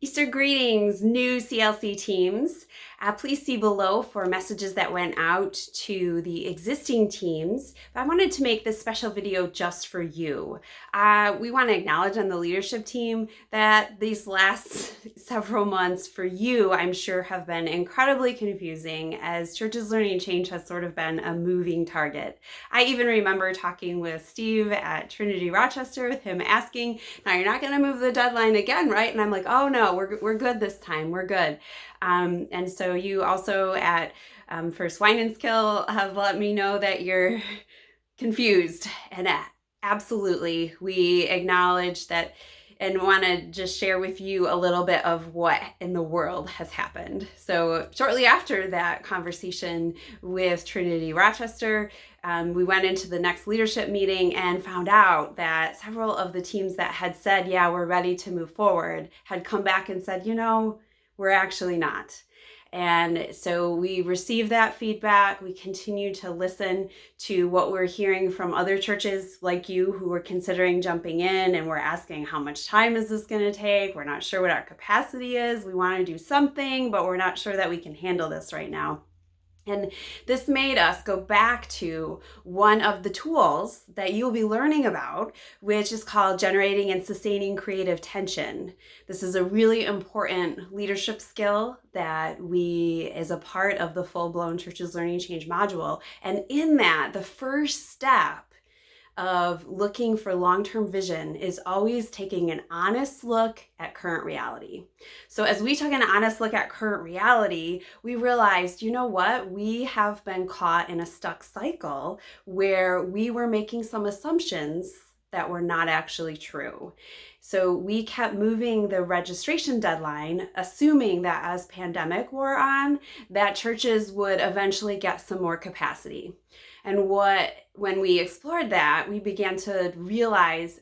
Easter greetings, new CLC teams. Please see below for messages that went out to the existing teams. But I wanted to make this special video just for you. We want to acknowledge on the leadership team that these last several months for you, I'm sure, have been incredibly confusing as Churches Learning Change has sort of been a moving target. I even remember talking with Steve at Trinity Rochester with him asking, now you're not going to move the deadline again, right? And I'm like, oh no, we're good this time. We're good. And so you also at First Wine and Skill have let me know that you're confused. And absolutely, we acknowledge that and want to just share with you a little bit of what in the world has happened. So shortly after that conversation with Trinity Rochester, we went into the next leadership meeting and found out that several of the teams that had said, yeah, we're ready to move forward, had come back and said, we're actually not. And so we received that feedback. We continue to listen to what we're hearing from other churches like you who are considering jumping in, and we're asking, how much time is this going to take? We're not sure what our capacity is. We want to do something, but we're not sure that we can handle this right now. And this made us go back to one of the tools that you'll be learning about, which is called generating and sustaining creative tension. This is a really important leadership skill that is a part of the full-blown Churches Learning Change module. And in that, the first step of looking for long-term vision is always taking an honest look at current reality. So as we took an honest look at current reality, we realized, we have been caught in a stuck cycle where we were making some assumptions that were not actually true. So we kept moving the registration deadline, assuming that as pandemic wore on, that churches would eventually get some more capacity. And when we explored that, we began to realize,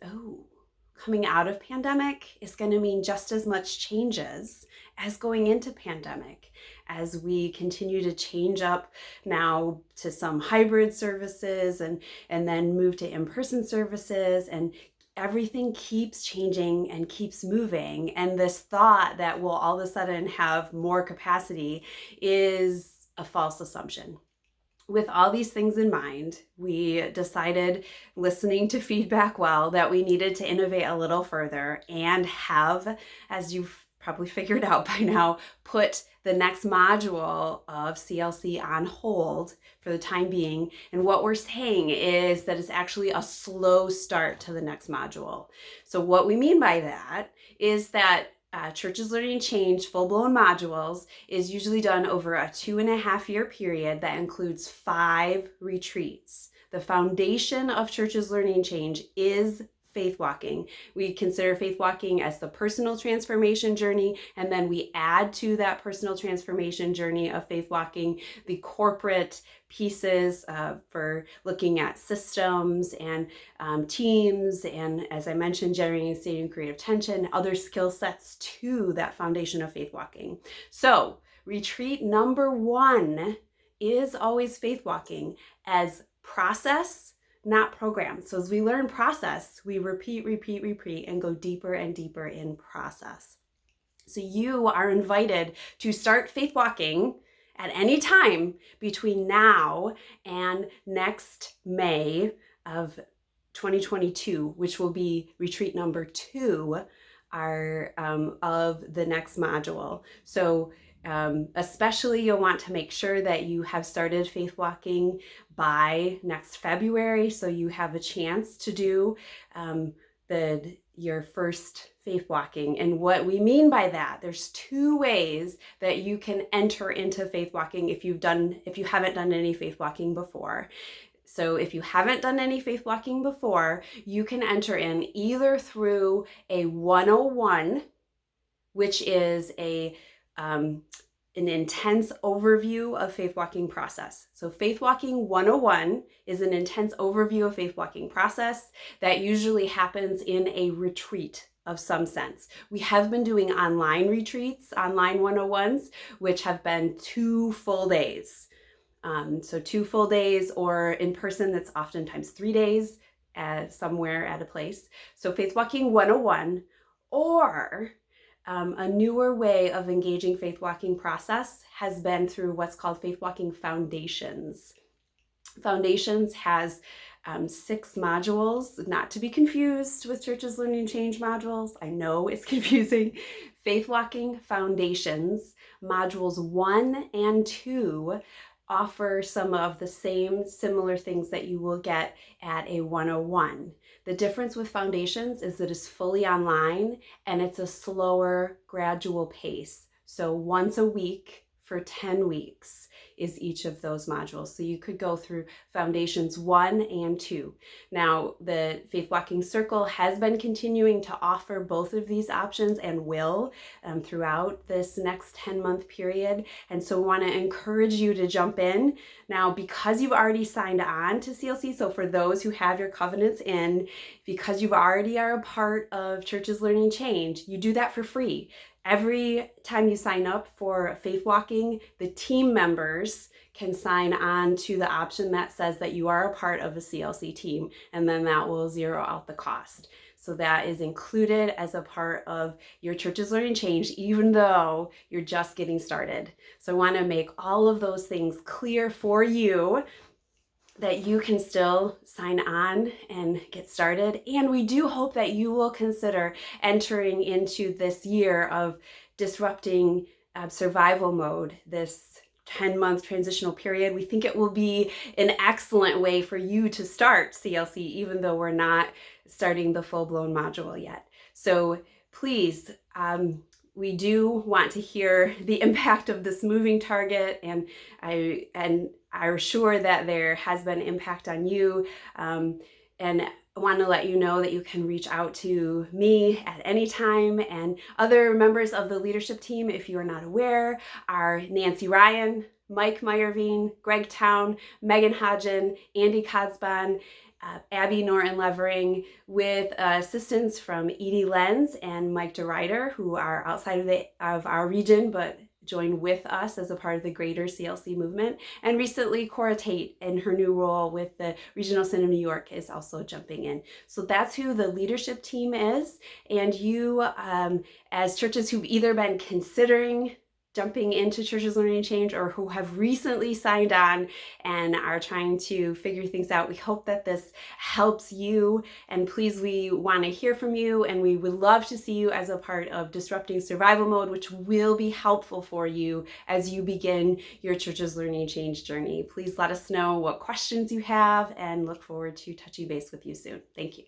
coming out of pandemic is going to mean just as much changes as going into pandemic, as we continue to change up now to some hybrid services and then move to in-person services, and everything keeps changing and keeps moving. And this thought that we'll all of a sudden have more capacity is a false assumption. With all these things in mind, we decided, listening to feedback well, that we needed to innovate a little further and have, as you've probably figured out by now, put the next module of CLC on hold for the time being. And what we're saying is that it's actually a slow start to the next module. So what we mean by that is that Churches Learning Change full-blown modules is usually done over a 2.5-year period that includes 5 retreats. The foundation of Churches Learning Change is faith walking. We consider faith walking as the personal transformation journey, and then we add to that personal transformation journey of faith walking the corporate pieces for looking at systems and teams, and as I mentioned, generating and sustaining creative tension, other skill sets to that foundation of faith walking. So retreat number 1 is always faith walking as process, not program. So as we learn process, we repeat, and go deeper and deeper in process. So you are invited to start faith walking at any time between now and next May of 2022, which will be retreat number 2 of the next module. So especially you'll want to make sure that you have started faith walking by next February, so you have a chance to do your first faith walking. And what we mean by that, there's 2 ways that you can enter into faith walking if you haven't done any faith walking before. So if you haven't done any faith walking before, you can enter in either through a 101, which is an intense overview of faith walking process. So Faith Walking 101 is an intense overview of faith walking process that usually happens in a retreat of some sense. We have been doing online retreats, online 101s, which have been 2 full days. So 2 full days, or in person, that's oftentimes 3 days somewhere at a place. So Faith Walking 101, or A newer way of engaging faith walking process has been through what's called Faith Walking Foundations. Foundations has 6 modules, not to be confused with Churches Learning Change modules. I know it's confusing. Faith Walking Foundations, modules 1 and 2 offer some of the same similar things that you will get at a 101. The difference with Foundations is that it's fully online and it's a slower, gradual pace. So once a week for 10 weeks is each of those modules. So you could go through Foundations 1 and 2. Now, the Faith Walking Circle has been continuing to offer both of these options and will throughout this next 10-month period. And so we want to encourage you to jump in. Now, because you've already signed on to CLC, so for those who have your covenants in, because you already are a part of Churches Learning Change, you do that for free. Every time you sign up for Faith Walking, the team members can sign on to the option that says that you are a part of a CLC team, and then that will zero out the cost. So that is included as a part of your Churches Learning Change, even though you're just getting started. So I want to make all of those things clear for you, that you can still sign on and get started. And we do hope that you will consider entering into this year of disrupting survival mode, this 10-month transitional period. We think it will be an excellent way for you to start CLC, even though we're not starting the full-blown module yet. So please, we do want to hear the impact of this moving target, and I'm sure that there has been impact on you. And I want to let you know that you can reach out to me at any time, and other members of the leadership team, if you are not aware, are Nancy Ryan, Mike Meyer-Veen, Greg Town, Megan Hodgen, Andy Kosban, Abby Norton-Levering, with assistance from Edie Lenz and Mike DeRider, who are outside of our region, but joined with us as a part of the greater CLC movement. And recently, Cora Tate, in her new role with the Regional Synod of New York, is also jumping in. So that's who the leadership team is. And you, as churches who've either been considering jumping into Churches Learning Change or who have recently signed on and are trying to figure things out, we hope that this helps you. And please, we want to hear from you, and we would love to see you as a part of Disrupting Survival Mode, which will be helpful for you as you begin your Churches Learning Change journey. Please let us know what questions you have, and look forward to touching base with you soon. Thank you.